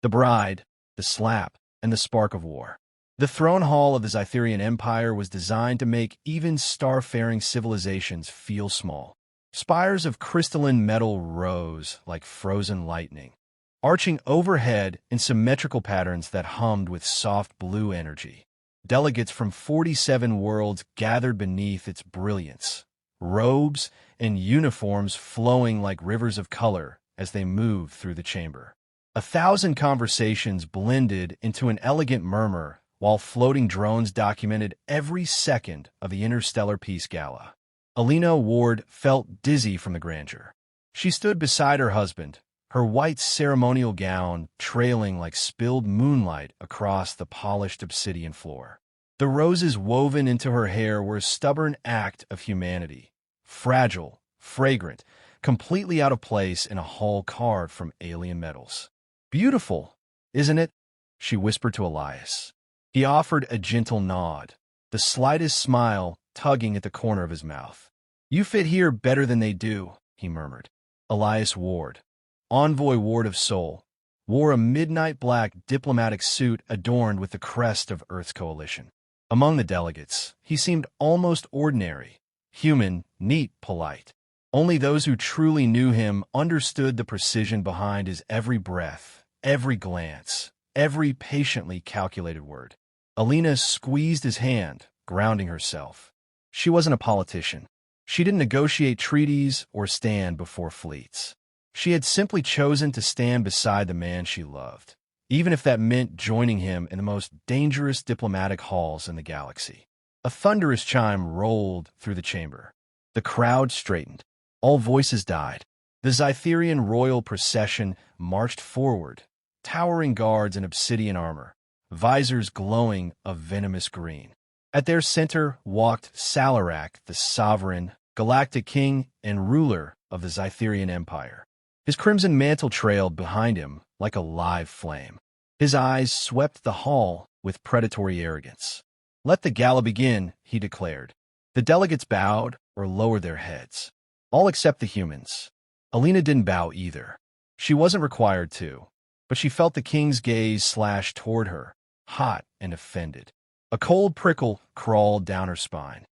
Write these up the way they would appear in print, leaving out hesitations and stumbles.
The bride, the slap, and the spark of war. The throne hall of the Zytherian Empire was designed to make even star-faring civilizations feel small. Spires of crystalline metal rose like frozen lightning, arching overhead in symmetrical patterns that hummed with soft blue energy. Delegates from 47 worlds gathered beneath its brilliance, robes and uniforms flowing like rivers of color as they moved through the chamber. 1,000 conversations blended into an elegant murmur while floating drones documented every second of the Interstellar Peace Gala. Alina Ward felt dizzy from the grandeur. She stood beside her husband, her white ceremonial gown trailing like spilled moonlight across the polished obsidian floor. The roses woven into her hair were a stubborn act of humanity, fragile, fragrant, completely out of place in a hall carved from alien metals. "Beautiful, isn't it?" she whispered to Elias. He offered a gentle nod, the slightest smile tugging at the corner of his mouth. "You fit here better than they do," he murmured. Elias Ward, Envoy Ward of Soul, wore a midnight black diplomatic suit adorned with the crest of Earth's coalition. Among the delegates, he seemed almost ordinary, human, neat, polite. Only those who truly knew him understood the precision behind his every breath, every glance, every patiently calculated word. Alina squeezed his hand, grounding herself. She wasn't a politician. She didn't negotiate treaties or stand before fleets. She had simply chosen to stand beside the man she loved, even if that meant joining him in the most dangerous diplomatic halls in the galaxy. A thunderous chime rolled through the chamber. The crowd straightened. All voices died. The Zytherian royal procession marched forward, towering guards in obsidian armor, visors glowing a venomous green. At their center walked Salarak, the sovereign, Galactic King, and ruler of the Zytherian Empire. His crimson mantle trailed behind him like a live flame. His eyes swept the hall with predatory arrogance. "Let the gala begin," he declared. The delegates bowed or lowered their heads. All except the humans. Alina didn't bow either. She wasn't required to, but she felt the king's gaze slash toward her, hot and offended. A cold prickle crawled down her spine.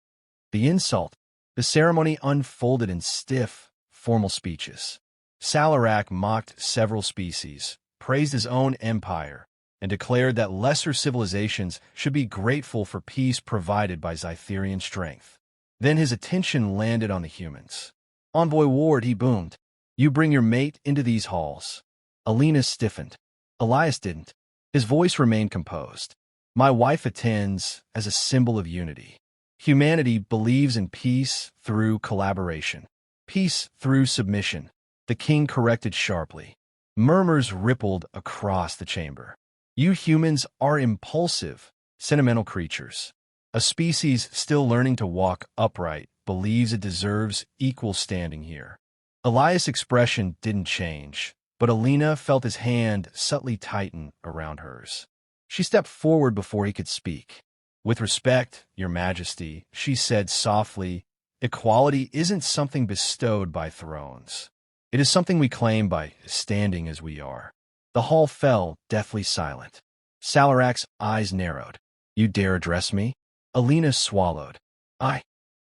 The insult, the ceremony unfolded in stiff, formal speeches. Salarak mocked several species, praised his own empire, and declared that lesser civilizations should be grateful for peace provided by Zytherian strength. Then his attention landed on the humans. "Envoy Ward," he boomed, "you bring your mate into these halls." Alina stiffened. Elias didn't. His voice remained composed. "My wife attends as a symbol of unity. Humanity believes in peace through collaboration. Peace through submission," the king corrected sharply. Murmurs rippled across the chamber. "You humans are impulsive, sentimental creatures. A species still learning to walk upright believes it deserves equal standing here." Elias' expression didn't change, but Alina felt his hand subtly tighten around hers. She stepped forward before he could speak. "With respect, Your Majesty," she said softly, "equality isn't something bestowed by thrones. It is something we claim by standing as we are." The hall fell, deathly silent. Salarak's eyes narrowed. "You dare address me?" Alina swallowed.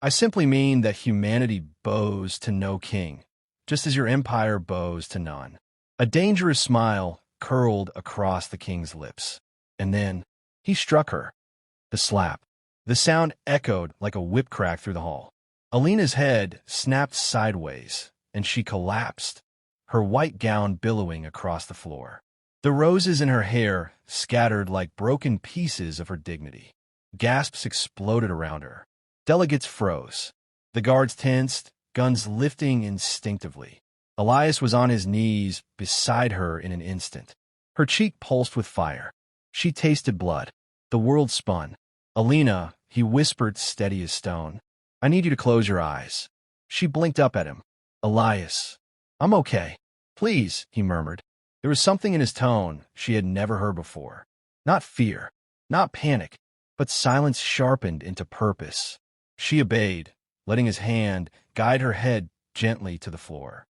I simply mean that humanity bows to no king, just as your empire bows to none." A dangerous smile curled across the king's lips. And then he struck her. The slap. The sound echoed like a whip crack through the hall. Alina's head snapped sideways, and she collapsed, her white gown billowing across the floor. The roses in her hair scattered like broken pieces of her dignity. Gasps exploded around her. Delegates froze. The guards tensed, guns lifting instinctively. Elias was on his knees beside her in an instant. Her cheek pulsed with fire. She tasted blood. The world spun. "Alina," he whispered, steady as stone, "I need you to close your eyes." She blinked up at him. "Elias." "I'm okay." "Please," he murmured. There was something in his tone she had never heard before. Not fear, not panic, but silence sharpened into purpose. She obeyed, letting his hand guide her head gently to the floor.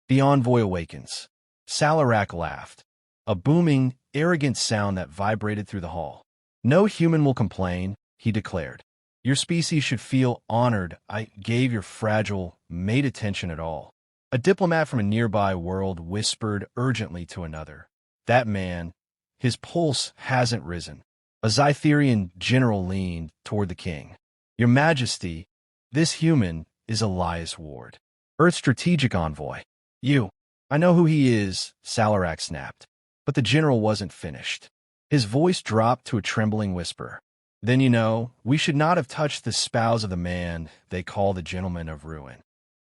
"The envoy awakens." Salarak laughed. a booming, arrogant sound that vibrated through the hall. "No human will complain," he declared. "Your species should feel honored I gave your fragile mate attention at all." A diplomat from a nearby world whispered urgently to another. "That man, his pulse hasn't risen." A Zytherian general leaned toward the king. "Your Majesty, this human is Elias Ward, Earth's strategic envoy." "You, I know who he is," Salarak snapped. But the general wasn't finished. His voice dropped to a trembling whisper. "Then you know, we should not have touched the spouse of the man they call the Gentleman of Ruin."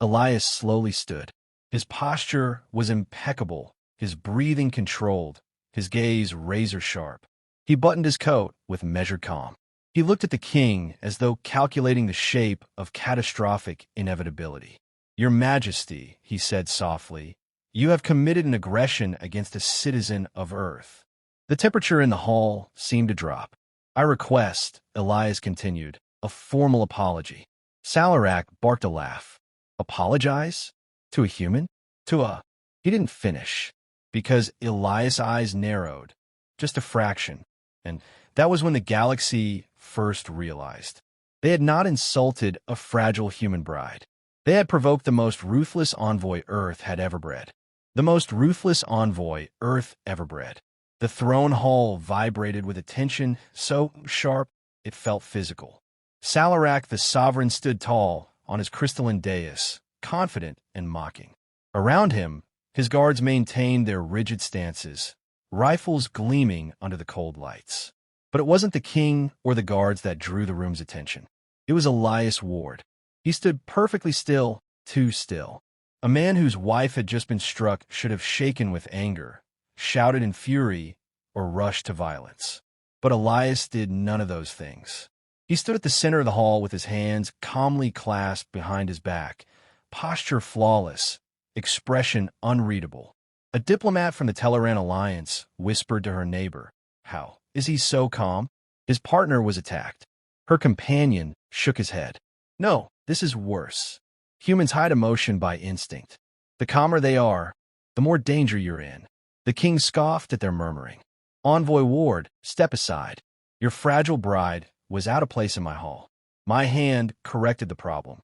Elias slowly stood. His posture was impeccable, his breathing controlled, his gaze razor-sharp. He buttoned his coat with measured calm. He looked at the king as though calculating the shape of catastrophic inevitability. "Your Majesty," he said softly, "you have committed an aggression against a citizen of Earth." The temperature in the hall seemed to drop. "I request," Elias continued, "a formal apology." Salarak barked a laugh. "Apologize? To a human? To a—" He didn't finish, because Elias' eyes narrowed, just a fraction, and that was when the galaxy first realized. They had not insulted a fragile human bride. They had provoked the most ruthless envoy Earth had ever bred. The most ruthless envoy Earth ever bred. The throne hall vibrated with a tension so sharp it felt physical. Salarak the sovereign stood tall on his crystalline dais, confident and mocking. Around him, his guards maintained their rigid stances, rifles gleaming under the cold lights. But it wasn't the king or the guards that drew the room's attention. It was Elias Ward. He stood perfectly still, too still. A man whose wife had just been struck should have shaken with anger, shouted in fury, or rushed to violence. But Elias did none of those things. He stood at the center of the hall with his hands calmly clasped behind his back, posture flawless, expression unreadable. A diplomat from the Teleran Alliance whispered to her neighbor, "How is he so calm?" His partner was attacked. Her companion shook his head. "No, this is worse. Humans hide emotion by instinct. The calmer they are, the more danger you're in." The king scoffed at their murmuring. "Envoy Ward, step aside. Your fragile bride was out of place in my hall." My hand corrected the problem.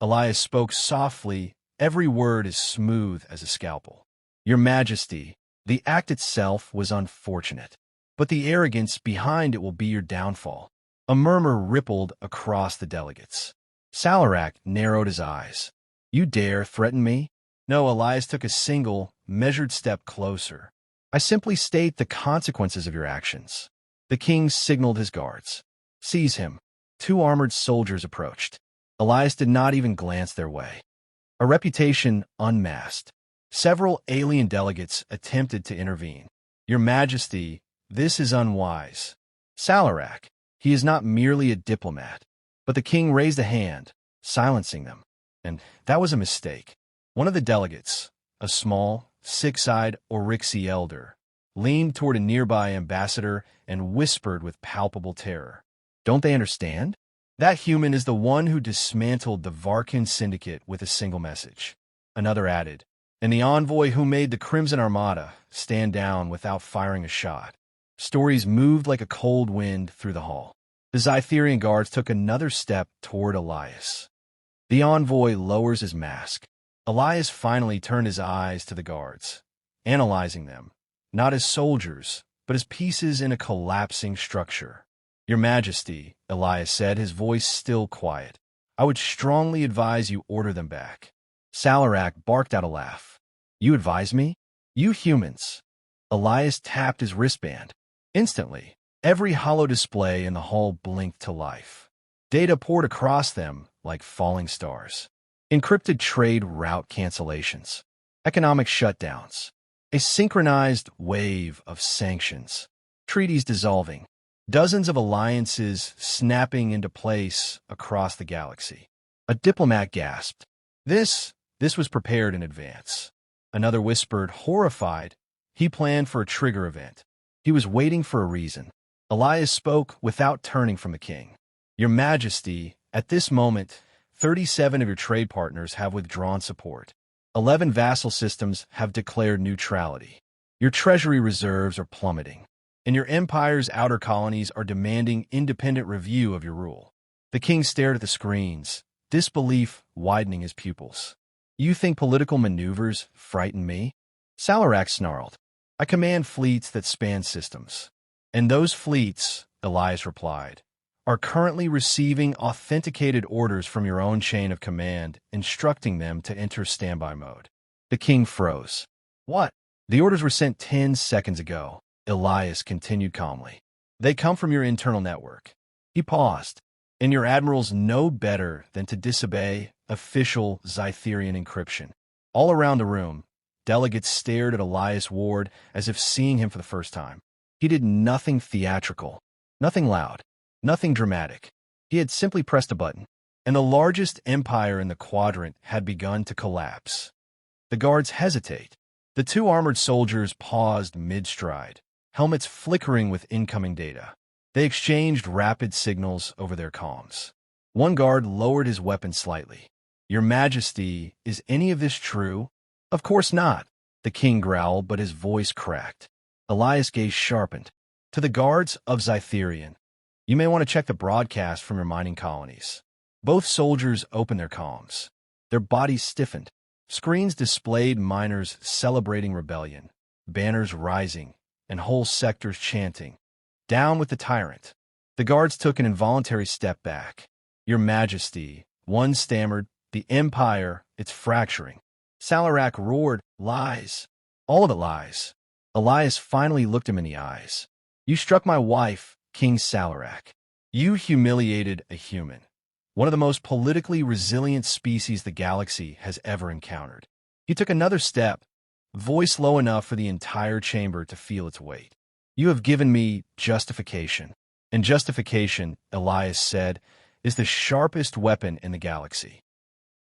Elias spoke softly, every word as smooth as a scalpel. "Your Majesty, the act itself was unfortunate, but the arrogance behind it will be your downfall." A murmur rippled across the delegates. Salarak narrowed his eyes. "You dare threaten me?" "No," Elias took a single, measured step closer. "I simply state the consequences of your actions." The king signaled his guards. "Seize him." 2 armored soldiers approached. Elias did not even glance their way. A reputation unmasked. Several alien delegates attempted to intervene. "Your Majesty, this is unwise." "Salarak, he is not merely a diplomat." But the king raised a hand, silencing them. And that was a mistake. One of the delegates, a small, six-eyed Orixi elder, leaned toward a nearby ambassador and whispered with palpable terror. "Don't they understand? That human is the one who dismantled the Varkin syndicate with a single message." Another added, "And the envoy who made the Crimson Armada stand down without firing a shot." Stories moved like a cold wind through the hall. The Zytherian guards took another step toward Elias. The envoy lowers his mask. Elias finally turned his eyes to the guards, analyzing them, not as soldiers, but as pieces in a collapsing structure. "Your Majesty," Elias said, his voice still quiet, "I would strongly advise you order them back." Salarak barked out a laugh. "You advise me? You humans." Elias tapped his wristband. Instantly, every hollow display in the hall blinked to life. Data poured across them like falling stars. Encrypted trade route cancellations, economic shutdowns, a synchronized wave of sanctions, treaties dissolving, dozens of alliances snapping into place across the galaxy. A diplomat gasped. This was prepared in advance. Another whispered, horrified, he planned for a trigger event. He was waiting for a reason. Elias spoke without turning from the king. "Your Majesty, at this moment, 37 of your trade partners have withdrawn support. 11 vassal systems have declared neutrality. Your treasury reserves are plummeting, and your empire's outer colonies are demanding independent review of your rule. The king stared at the screens, disbelief widening his pupils. You think political maneuvers frighten me? Salarak snarled. I command fleets that span systems. And those fleets, Elias replied, are currently receiving authenticated orders from your own chain of command, instructing them to enter standby mode. The king froze. What? The orders were sent 10 seconds ago, Elias continued calmly. They come from your internal network. He paused. And your admirals know better than to disobey official Zytherian encryption. All around the room, delegates stared at Elias Ward as if seeing him for the first time. He did nothing theatrical, nothing loud, nothing dramatic. He had simply pressed a button, and the largest empire in the quadrant had begun to collapse. The guards hesitate. The two armored soldiers paused mid-stride, helmets flickering with incoming data. They exchanged rapid signals over their comms. One guard lowered his weapon slightly. Your Majesty, is any of this true? Of course not, the king growled, but his voice cracked. Elias' gaze sharpened. To the guards of Zytherian, you may want to check the broadcast from your mining colonies. Both soldiers opened their comms. Their bodies stiffened. Screens displayed miners celebrating rebellion, banners rising, and whole sectors chanting, "Down with the tyrant." The guards took an involuntary step back. Your Majesty, one stammered, the Empire, it's fracturing. Salarak roared, lies. All of it lies. Elias finally looked him in the eyes. You struck my wife, King Salarak. You humiliated a human, one of the most politically resilient species the galaxy has ever encountered. He took another step, voice low enough for the entire chamber to feel its weight. You have given me justification. And justification, Elias said, is the sharpest weapon in the galaxy.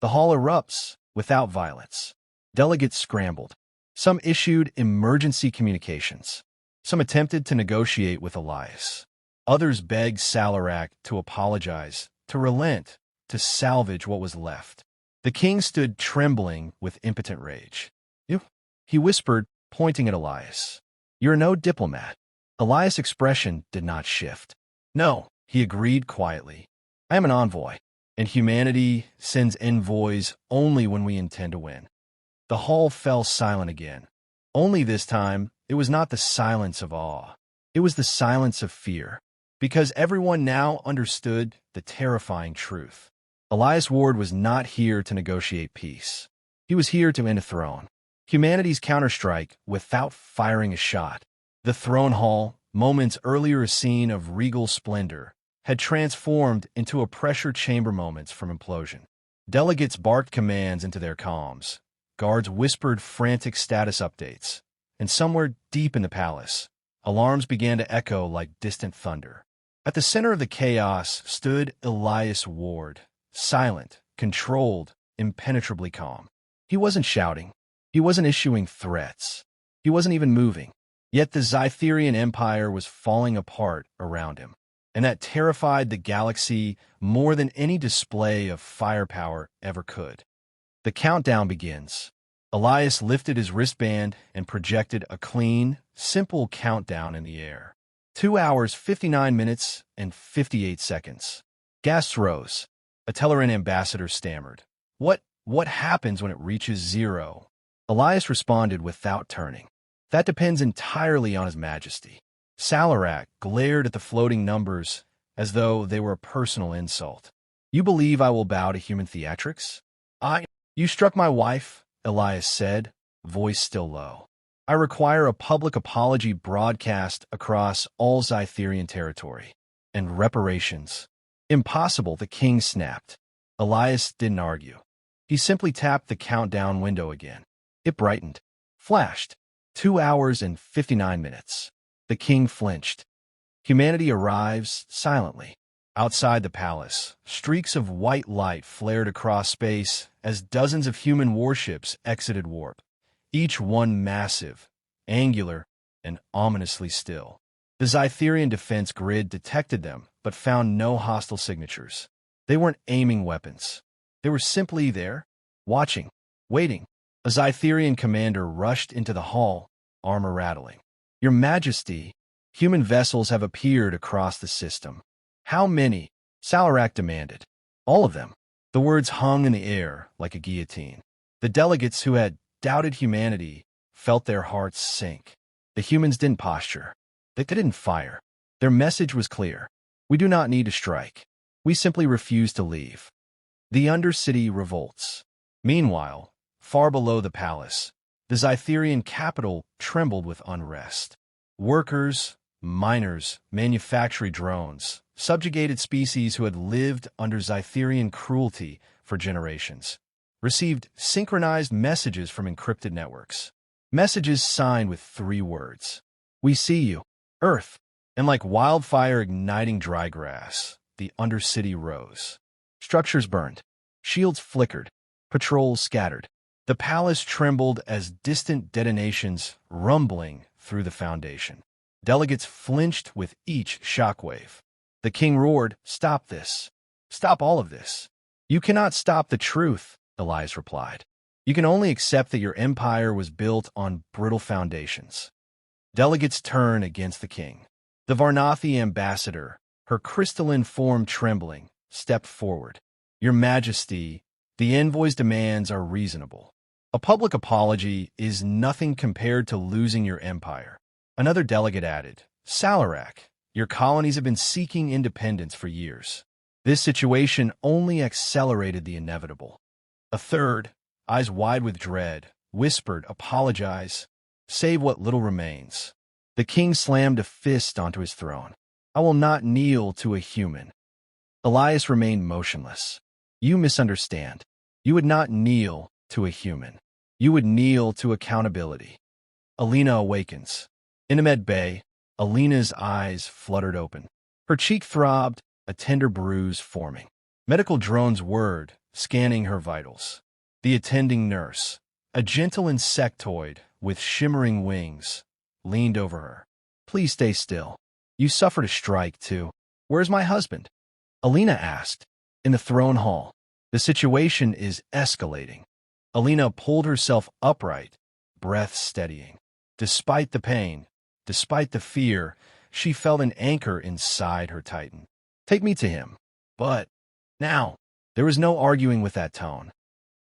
The hall erupts without violence. Delegates scrambled. Some issued emergency communications. Some attempted to negotiate with Elias. Others begged Salarak to apologize, to relent, to salvage what was left. The king stood trembling with impotent rage. You, he whispered, pointing at Elias. You're no diplomat. Elias' expression did not shift. No, he agreed quietly. I am an envoy, and humanity sends envoys only when we intend to win. The hall fell silent again. Only this time, it was not the silence of awe. It was the silence of fear, because everyone now understood the terrifying truth. Elias Ward was not here to negotiate peace. He was here to end a throne. Humanity's counterstrike without firing a shot. The throne hall, moments earlier a scene of regal splendor, had transformed into a pressure chamber moments from implosion. Delegates barked commands into their comms. Guards whispered frantic status updates. And somewhere deep in the palace, alarms began to echo like distant thunder. At the center of the chaos stood Elias Ward, silent, controlled, impenetrably calm. He wasn't shouting. He wasn't issuing threats. He wasn't even moving. Yet the Zytherian Empire was falling apart around him, and that terrified the galaxy more than any display of firepower ever could. The countdown begins. Elias lifted his wristband and projected a clean, simple countdown in the air. 2 hours, 59 minutes, and 58 seconds. Gasps rose. A Telleran ambassador stammered. What happens when it reaches 0? Elias responded without turning. That depends entirely on His Majesty. Salarak glared at the floating numbers as though they were a personal insult. You believe I will bow to human theatrics? You struck my wife, Elias said, voice still low. I require a public apology broadcast across all Zytherian territory. And reparations. Impossible, the king snapped. Elias didn't argue. He simply tapped the countdown window again. It brightened. Flashed. 2 hours and 59 minutes. The king flinched. Humanity arrives silently. Outside the palace, streaks of white light flared across space as dozens of human warships exited warp, each one massive, angular, and ominously still. The Zytherian defense grid detected them, but found no hostile signatures. They weren't aiming weapons. They were simply there, watching, waiting. A Zytherian commander rushed into the hall, armor rattling. Your Majesty, human vessels have appeared across the system. How many? Salarak demanded. All of them. The words hung in the air like a guillotine. The delegates who had doubted humanity felt their hearts sink. The humans didn't posture. They didn't fire. Their message was clear. We do not need to strike. We simply refuse to leave. The Undercity revolts. Meanwhile, far below the palace, the Zytherian capital trembled with unrest. Workers, miners, manufacturing drones, subjugated species who had lived under Zytherian cruelty for generations, received synchronized messages from encrypted networks. Messages signed with 3 words. We see you, Earth. And like wildfire igniting dry grass, the Undercity rose. Structures burned. Shields flickered. Patrols scattered. The palace trembled as distant detonations rumbling through the foundation. Delegates flinched with each shockwave. The king roared, "Stop this. Stop all of this." "You cannot stop the truth," Elias replied. "You can only accept that your empire was built on brittle foundations." Delegates turned against the king. The Varnathi ambassador, her crystalline form trembling, stepped forward. "Your Majesty, the envoy's demands are reasonable. A public apology is nothing compared to losing your empire." Another delegate added, "Salarak, your colonies have been seeking independence for years. This situation only accelerated the inevitable." A third, eyes wide with dread, whispered, "Apologize. Save what little remains." The king slammed a fist onto his throne. "I will not kneel to a human." Elias remained motionless. "You misunderstand. You would not kneel to a human. You would kneel to accountability." Alina awakens. In Ahmed Bay, Alina's eyes fluttered open. Her cheek throbbed, a tender bruise forming. Medical drones whirred, scanning her vitals. The attending nurse, a gentle insectoid with shimmering wings, leaned over her. "Please stay still. You suffered a strike, too." "Where's my husband?" Alina asked. "In the throne hall. The situation is escalating." Alina pulled herself upright, breath steadying. Despite the pain, despite the fear, she felt an anchor inside her tighten. "Take me to him." "But now." There was no arguing with that tone.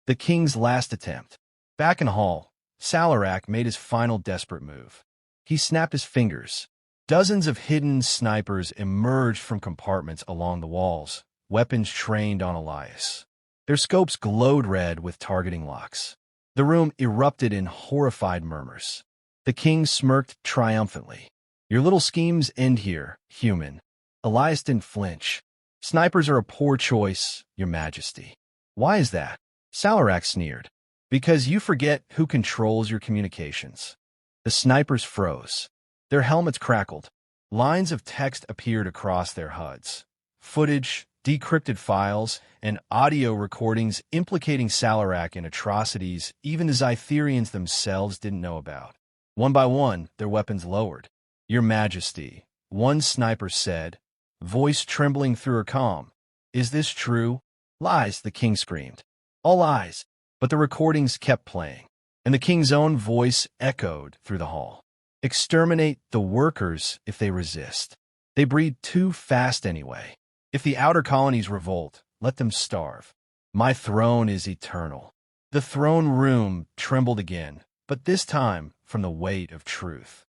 The king's last attempt. Back in hall, Salarak made his final desperate move. He snapped his fingers. Dozens of hidden snipers emerged from compartments along the walls, weapons trained on Elias. Their scopes glowed red with targeting locks. The room erupted in horrified murmurs. The king smirked triumphantly. "Your little schemes end here, human." Elias didn't flinch. "Snipers are a poor choice, Your Majesty." "Why is that?" Salarak sneered. "Because you forget who controls your communications." The snipers froze. Their helmets crackled. Lines of text appeared across their HUDs. Footage, decrypted files, and audio recordings implicating Salarak in atrocities even the Zytherians themselves didn't know about. One by one, their weapons lowered. "Your Majesty," one sniper said, voice trembling through her comm. "Is this true?" "Lies," the king screamed. "All lies." But the recordings kept playing, and the king's own voice echoed through the hall. "Exterminate the workers if they resist. They breed too fast anyway. If the outer colonies revolt, let them starve. My throne is eternal." The throne room trembled again, but this time from the weight of truth.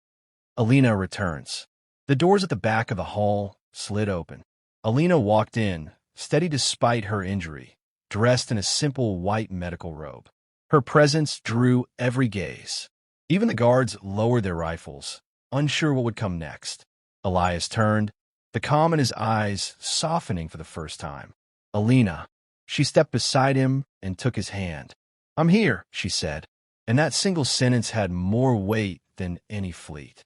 Alina returns. The doors at the back of the hall slid open. Alina walked in, steady despite her injury, dressed in a simple white medical robe. Her presence drew every gaze. Even the guards lowered their rifles, unsure what would come next. Elias turned, the calm in his eyes softening for the first time. "Alina." She stepped beside him and took his hand. "I'm here," she said, and that single sentence had more weight than any fleet.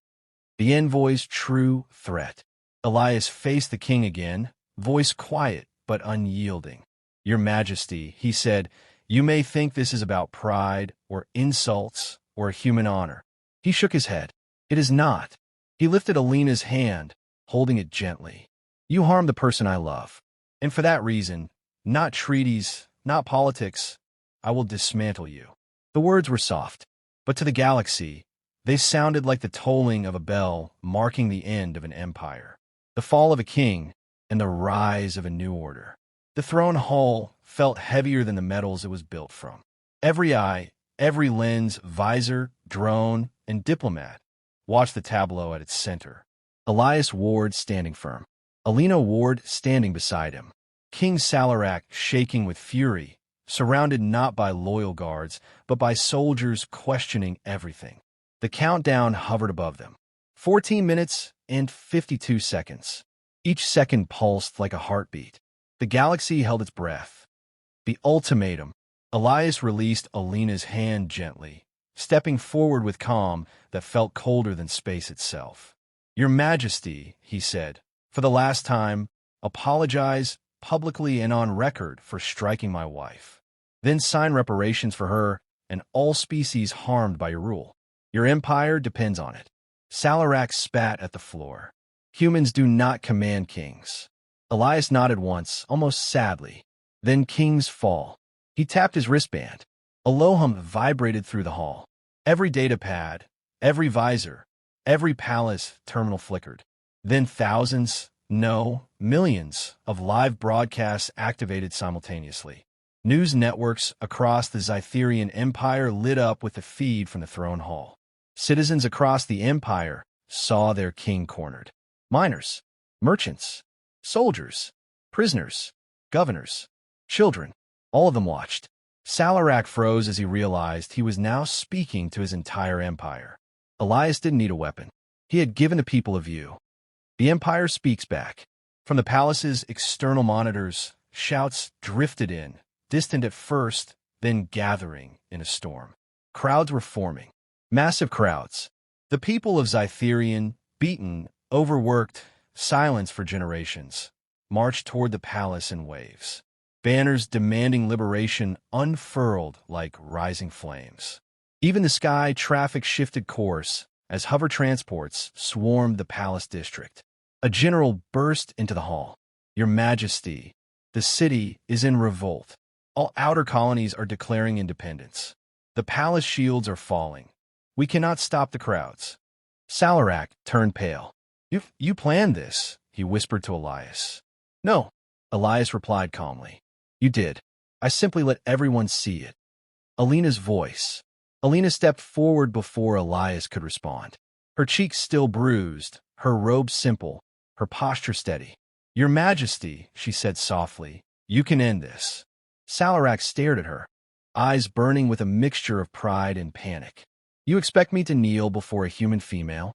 The envoy's true threat. Elias faced the king again, voice quiet but unyielding. "Your Majesty," he said, "you may think this is about pride or insults or human honor." He shook his head. "It is not." He lifted Alina's hand, holding it gently. "You harmed the person I love. And for that reason, not treaties, not politics, I will dismantle you." The words were soft, but to the galaxy, They sounded like the tolling of a bell marking the end of an empire, the fall of a king, and the rise of a new order. The throne hall felt heavier than the metals it was built from. Every eye, every lens, visor, drone, and diplomat watched the tableau at its center. Elias Ward standing firm. Alina Ward standing beside him. King Salarak shaking with fury, surrounded not by loyal guards, but by soldiers questioning everything. The countdown hovered above them. 14 minutes and 52 seconds. Each second pulsed like a heartbeat. The galaxy held its breath. The ultimatum. Elias released Alina's hand gently, stepping forward with calm that felt colder than space itself. "Your Majesty," he said, "for the last time, apologize publicly and on record for striking my wife. Then sign reparations for her and all species harmed by your rule. Your empire depends on it." Salarak spat at the floor. "Humans do not command kings." Elias nodded once, almost sadly. "Then kings fall." He tapped his wristband. Aloham vibrated through the hall. Every data pad, every visor, every palace terminal flickered. Then thousands, no, millions of live broadcasts activated simultaneously. News networks across the Zytherian Empire lit up with the feed from the throne hall. Citizens across the empire saw their king cornered. Miners, merchants, soldiers, prisoners, governors, children, all of them watched. Salarak froze as he realized he was now speaking to his entire empire. Elias didn't need a weapon. He had given the people a view. The empire speaks back. From the palace's external monitors, shouts drifted in, distant at first, then gathering in a storm. Crowds were forming. Massive crowds. The people of Zytherian, beaten, overworked, silenced for generations, marched toward the palace in waves. Banners demanding liberation unfurled like rising flames. Even the sky traffic shifted course as hover transports swarmed the palace district. A general burst into the hall. "Your Majesty, the city is in revolt. All outer colonies are declaring independence. The palace shields are falling. We cannot stop the crowds." Salarak turned pale. You planned this," he whispered to Elias. "No," Elias replied calmly. "You did. I simply let everyone see it." Alina's voice. Alina stepped forward before Elias could respond. Her cheeks still bruised, her robe simple, her posture steady. "Your Majesty," she said softly, "you can end this." Salarak stared at her, eyes burning with a mixture of pride and panic. "You expect me to kneel before a human female?"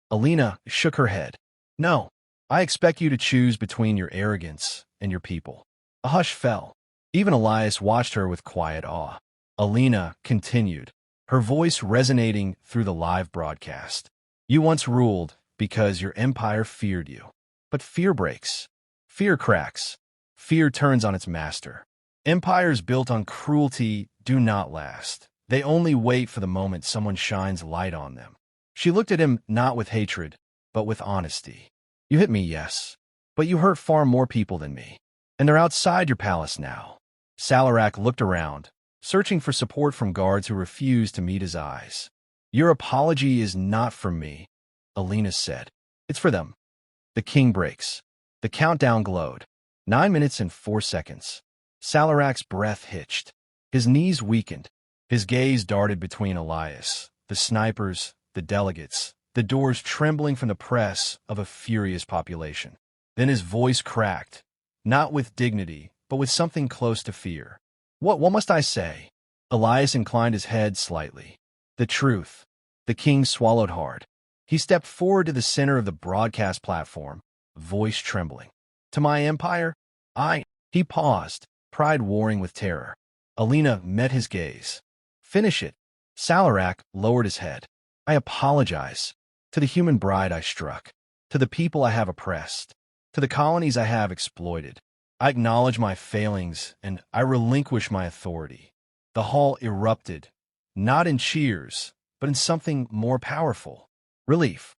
Alina shook her head. "No, I expect you to choose between your arrogance and your people." A hush fell. Even Elias watched her with quiet awe. Alina continued, her voice resonating through the live broadcast. "You once ruled because your empire feared you. But fear breaks. Fear cracks. Fear turns on its master. Empires built on cruelty do not last. They only wait for the moment someone shines light on them." She looked at him not with hatred, but with honesty. "You hit me, yes, but you hurt far more people than me. And they're outside your palace now." Salarak looked around, searching for support from guards who refused to meet his eyes. "Your apology is not for me," Alina said. "It's for them." The king breaks. The countdown glowed. 9 minutes and 4 seconds. Salarak's breath hitched. His knees weakened. His gaze darted between Elias, the snipers, the delegates, the doors trembling from the press of a furious population. Then his voice cracked, not with dignity, but with something close to fear. What must I say?" Elias inclined his head slightly. "The truth." The king swallowed hard. He stepped forward to the center of the broadcast platform, voice trembling. "To my empire, He paused, pride warring with terror. Alina met his gaze. "Finish it." Salarak lowered his head. "I apologize. To the human bride I struck. To the people I have oppressed. To the colonies I have exploited. I acknowledge my failings, and I relinquish my authority." The hall erupted, not in cheers, but in something more powerful. Relief.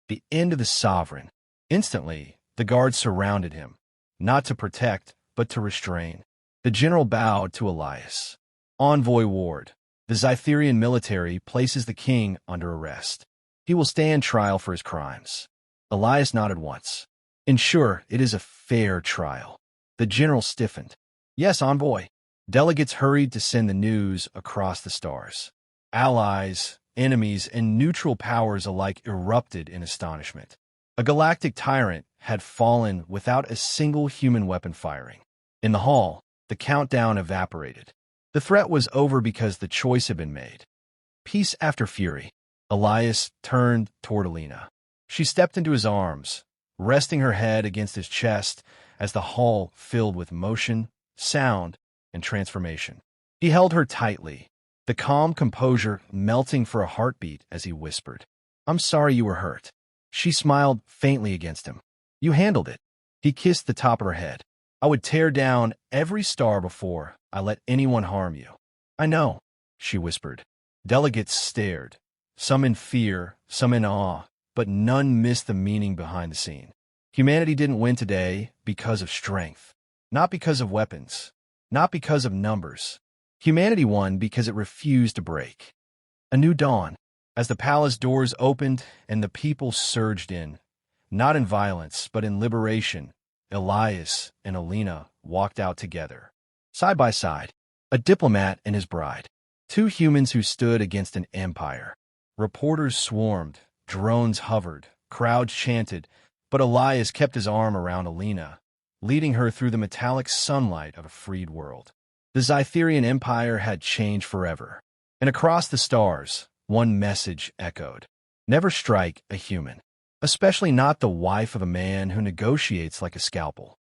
The end of the sovereign. Instantly, the guards surrounded him, not to protect, but to restrain. The general bowed to Elias. "Envoy Ward, The Zytherian military places the king under arrest. He will stand trial for his crimes. Elias nodded once. Ensure it is a fair trial. The general stiffened. Yes, envoy. Delegates hurried to send the news across the stars. Allies, enemies, and neutral powers alike erupted in astonishment. A galactic tyrant had fallen without a single human weapon firing. In the hall, the countdown evaporated. The threat was over because the choice had been made. Peace after fury. Elias turned toward Alina. She stepped into his arms, resting her head against his chest as the hall filled with motion, sound, and transformation. He held her tightly, the calm composure melting for a heartbeat as he whispered, I'm sorry you were hurt. She smiled faintly against him. You handled it. He kissed the top of her head. I would tear down every star before I let anyone harm you. I know, she whispered. Delegates stared, some in fear, some in awe, but none missed the meaning behind the scene. Humanity didn't win today because of strength, not because of weapons, not because of numbers. Humanity won because it refused to break. A new dawn, as the palace doors opened and the people surged in, not in violence, but in liberation. Elias and Alina walked out together, side by side, a diplomat and his bride, two humans who stood against an empire. Reporters swarmed, drones hovered, crowds chanted, but Elias kept his arm around Alina, leading her through the metallic sunlight of a freed world. The Zytherian Empire had changed forever, and across the stars, one message echoed. Never strike a human, especially not the wife of a man who negotiates like a scalpel.